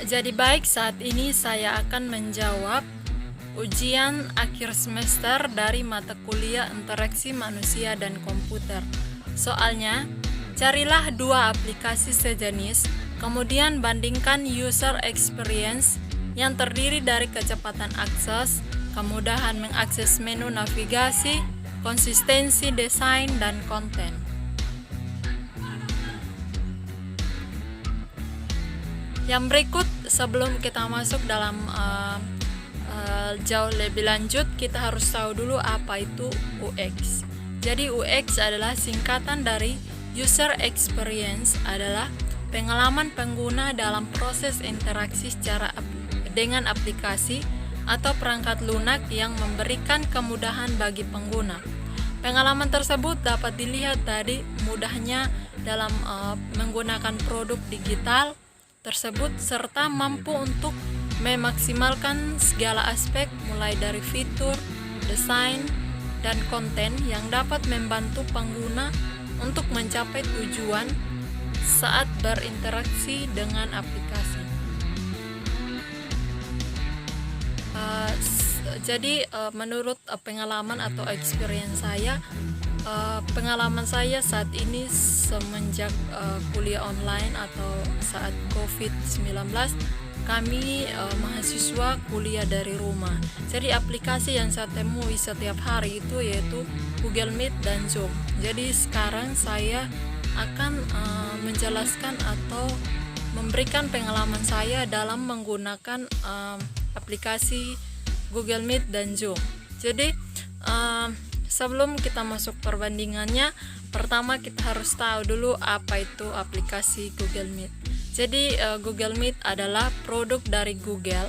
Jadi baik, saat ini saya akan menjawab ujian akhir semester dari mata kuliah interaksi manusia dan komputer. Soalnya, carilah dua aplikasi sejenis, kemudian bandingkan user experience yang terdiri dari kecepatan akses, kemudahan mengakses menu navigasi, konsistensi desain, dan konten. Yang berikut, sebelum kita masuk dalam jauh lebih lanjut, kita harus tahu dulu apa itu UX. Jadi UX adalah singkatan dari User Experience, adalah pengalaman pengguna dalam proses interaksi dengan aplikasi atau perangkat lunak yang memberikan kemudahan bagi pengguna. Pengalaman tersebut dapat dilihat dari mudahnya dalam menggunakan produk digital tersebut, serta mampu untuk memaksimalkan segala aspek mulai dari fitur, desain, dan konten yang dapat membantu pengguna untuk mencapai tujuan saat berinteraksi dengan aplikasi. Jadi menurut pengalaman atau experience saya, pengalaman saya saat ini semenjak kuliah online atau saat COVID-19, kami mahasiswa kuliah dari rumah. Jadi aplikasi yang saya temui setiap hari itu yaitu Google Meet dan Zoom. Jadi sekarang saya akan menjelaskan atau memberikan pengalaman saya dalam menggunakan aplikasi Google Meet dan Zoom. Jadi sebelum kita masuk perbandingannya, pertama kita harus tahu dulu apa itu aplikasi Google Meet. Jadi Google Meet adalah produk dari Google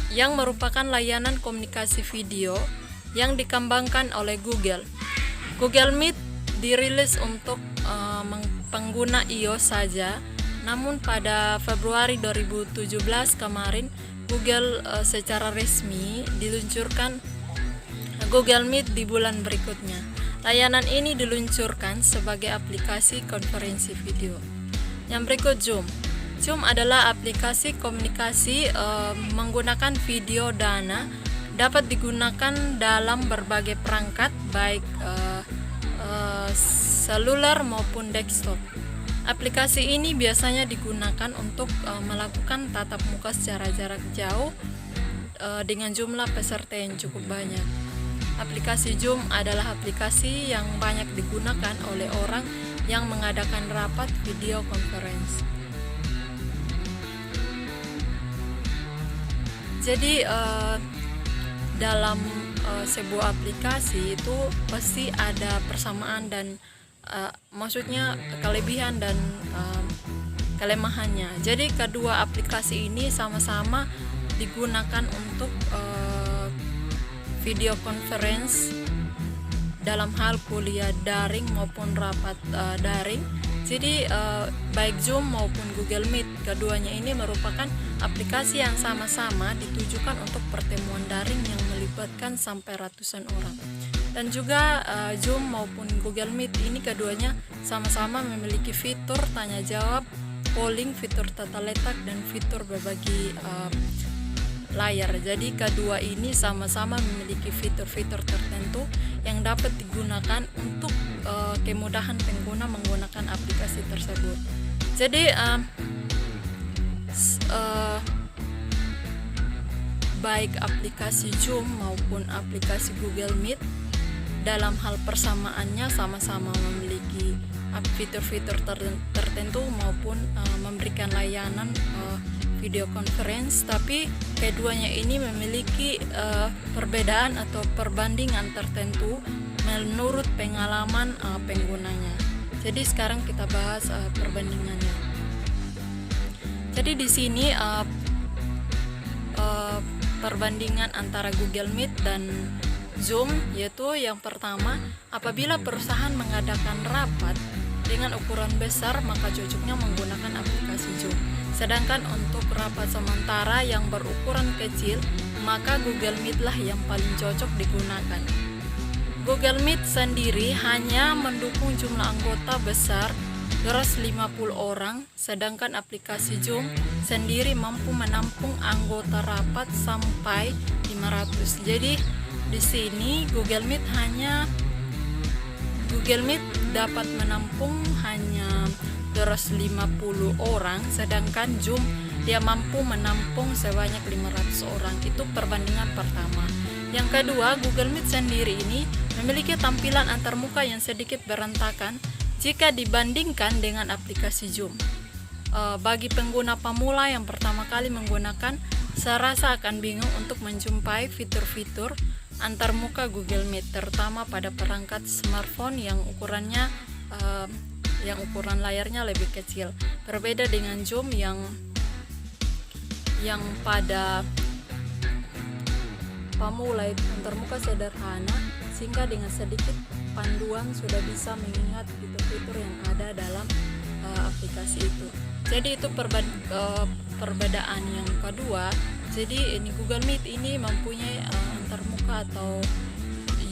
yang merupakan layanan komunikasi video yang dikembangkan oleh Google. Google Meet dirilis untuk pengguna iOS saja, namun pada Februari 2017 kemarin Google secara resmi diluncurkan Google Meet di bulan berikutnya. Layanan ini diluncurkan sebagai aplikasi konferensi video. Yang berikut Zoom. Zoom adalah aplikasi komunikasi menggunakan video dana, dapat digunakan dalam berbagai perangkat baik seluler maupun desktop. Aplikasi ini biasanya digunakan untuk melakukan tatap muka secara jarak jauh dengan jumlah peserta yang cukup banyak. Aplikasi Zoom adalah aplikasi yang banyak digunakan oleh orang yang mengadakan rapat video conference. Jadi dalam sebuah aplikasi itu pasti ada persamaan dan maksudnya kelebihan dan kelemahannya. Jadi kedua aplikasi ini sama-sama digunakan untuk video conference dalam hal kuliah daring maupun rapat daring. Jadi baik Zoom maupun Google Meet, keduanya ini merupakan aplikasi yang sama-sama ditujukan untuk pertemuan daring yang melibatkan sampai ratusan orang. Dan juga Zoom maupun Google Meet ini keduanya sama-sama memiliki fitur tanya jawab, polling, fitur tata letak, dan fitur berbagi layar. Jadi kedua ini sama-sama memiliki fitur-fitur tertentu yang dapat digunakan untuk kemudahan pengguna menggunakan aplikasi tersebut. Jadi baik aplikasi Zoom maupun aplikasi Google Meet dalam hal persamaannya sama-sama memiliki fitur-fitur tertentu maupun memberikan layanan video conference, tapi keduanya ini memiliki perbedaan atau perbandingan tertentu menurut pengalaman penggunanya. Jadi sekarang kita bahas perbandingannya. Jadi di sini perbandingan antara Google Meet dan Zoom, yaitu yang pertama, apabila perusahaan mengadakan rapat dengan ukuran besar maka cocoknya menggunakan aplikasi Zoom. Sedangkan untuk rapat sementara yang berukuran kecil maka Google Meet lah yang paling cocok digunakan. Google Meet sendiri hanya mendukung jumlah anggota besar 250 orang, sedangkan aplikasi Zoom sendiri mampu menampung anggota rapat sampai 500. Jadi di sini Google Meet dapat menampung hanya 250 orang, sedangkan Zoom dia mampu menampung sebanyak 500 orang. Itu perbandingan pertama. Yang kedua, Google Meet sendiri ini memiliki tampilan antarmuka yang sedikit berantakan jika dibandingkan dengan aplikasi Zoom. Bagi pengguna pemula yang pertama kali menggunakan, saya rasa akan bingung untuk menjumpai fitur-fitur antarmuka Google Meet, terutama pada perangkat smartphone yang ukuran layarnya lebih kecil. Berbeda dengan Zoom yang pada pemula antarmuka sederhana, sehingga dengan sedikit panduan sudah bisa mengingat fitur-fitur yang ada dalam aplikasi itu. Jadi itu perbedaan yang kedua. Jadi ini Google Meet ini mempunyai antarmuka atau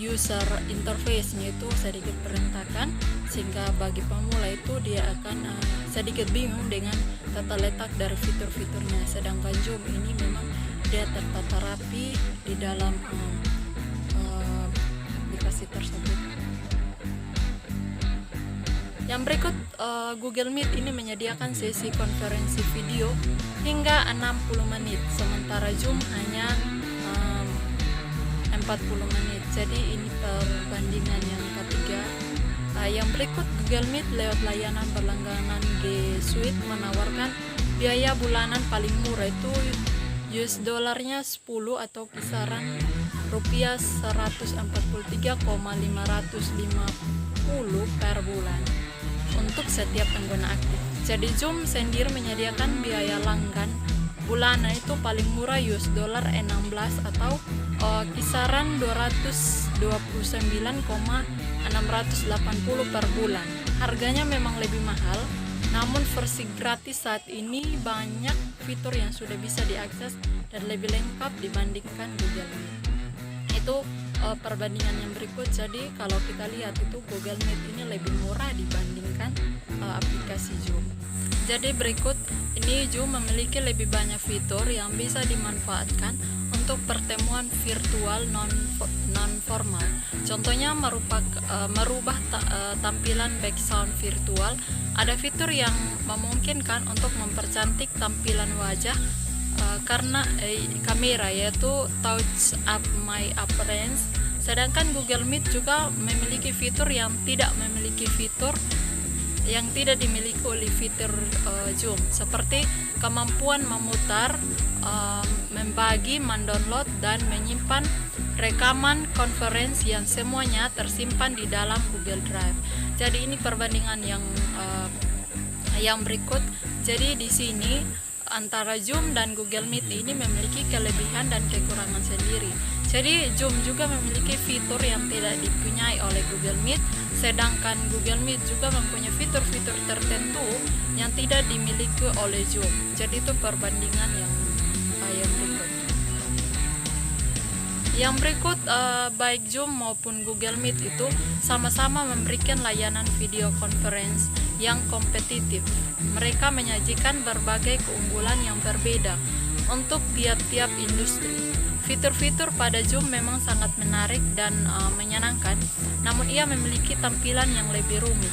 user interface-nya itu sedikit berantakan, sehingga bagi pemula itu dia akan sedikit bingung dengan tata letak dari fitur-fiturnya. Sedangkan Zoom ini memang dia tertata rapi di dalam aplikasi tersebut. Yang berikut, Google Meet ini menyediakan sesi konferensi video hingga 60 menit, sementara Zoom hanya 40 menit. Jadi ini perbandingan yang ketiga. Yang berikut, Google Meet lewat layanan berlangganan G Suite menawarkan biaya bulanan paling murah itu US dollarnya 10 atau kisaran rupiah 143,550 per bulan untuk setiap pengguna aktif. Jadi Zoom sendiri menyediakan biaya langgan bulanan itu paling murah US dollar 16 atau kisaran 229,680 per bulan. Harganya memang lebih mahal, namun versi gratis saat ini banyak fitur yang sudah bisa diakses dan lebih lengkap dibandingkan Google Meet. Itu perbandingan yang berikut. Jadi kalau kita lihat itu Google Meet ini lebih murah dibandingkan aplikasi Zoom. Jadi berikut ini Zoom memiliki lebih banyak fitur yang bisa dimanfaatkan untuk pertemuan virtual non formal. Contohnya merubah tampilan background virtual. Ada fitur yang memungkinkan untuk mempercantik tampilan wajah karena kamera, yaitu Touch Up My Appearance. Sedangkan Google Meet juga memiliki fitur yang tidak dimiliki oleh fitur Zoom, seperti kemampuan memutar, membagi, mendownload, dan menyimpan rekaman konferensi yang semuanya tersimpan di dalam Google Drive. Jadi ini perbandingan yang berikut. Jadi di sini antara Zoom dan Google Meet ini memiliki kelebihan dan kekurangan sendiri. Jadi Zoom juga memiliki fitur yang tidak dipunyai oleh Google Meet, sedangkan Google Meet juga mempunyai fitur-fitur tertentu yang tidak dimiliki oleh Zoom. Jadi itu perbandingan yang berikut. Yang berikut, baik Zoom maupun Google Meet itu sama-sama memberikan layanan video conference yang kompetitif. Mereka menyajikan berbagai keunggulan yang berbeda untuk tiap-tiap industri. Fitur-fitur pada Zoom memang sangat menarik dan menyenangkan, namun ia memiliki tampilan yang lebih rumit.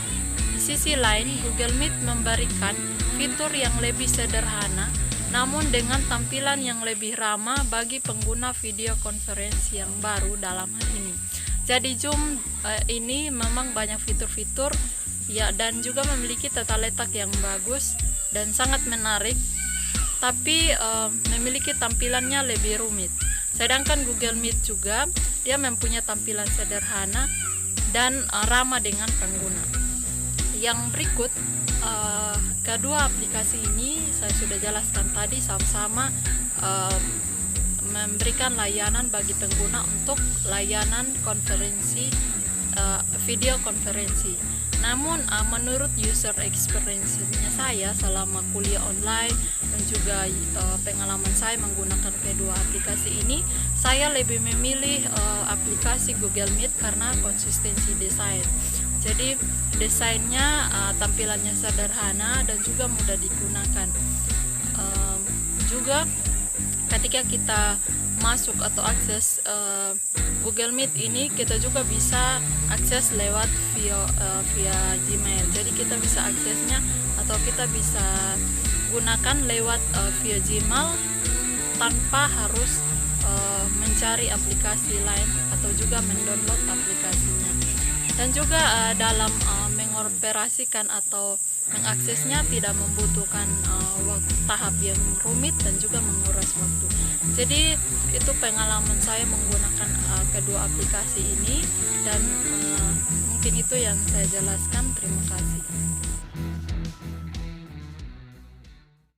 Di sisi lain, Google Meet memberikan fitur yang lebih sederhana, namun dengan tampilan yang lebih ramah bagi pengguna video konferensi yang baru dalam hal ini. Jadi Zoom ini memang banyak fitur-fitur ya, dan juga memiliki tata letak yang bagus dan sangat menarik, tapi memiliki tampilannya lebih rumit. Sedangkan Google Meet juga dia mempunyai tampilan sederhana dan ramah dengan pengguna. Yang berikut, kedua aplikasi ini saya sudah jelaskan tadi sama-sama memberikan layanan bagi pengguna untuk layanan konferensi, video konferensi. Namun menurut user experience-nya saya selama kuliah online dan juga pengalaman saya menggunakan kedua aplikasi ini, saya lebih memilih aplikasi Google Meet karena konsistensi desain. Jadi desainnya tampilannya sederhana dan juga mudah digunakan. Juga ketika kita masuk atau akses Google Meet ini, kita juga bisa akses lewat via Gmail. Jadi kita bisa aksesnya atau kita bisa gunakan lewat via Gmail tanpa harus mencari aplikasi lain atau juga mendownload aplikasinya. Dan juga dalam mengoperasikan atau mengaksesnya tidak membutuhkan tahap yang rumit dan juga menguras waktu. Jadi itu pengalaman saya menggunakan kedua aplikasi ini, dan mungkin itu yang saya jelaskan. Terima kasih.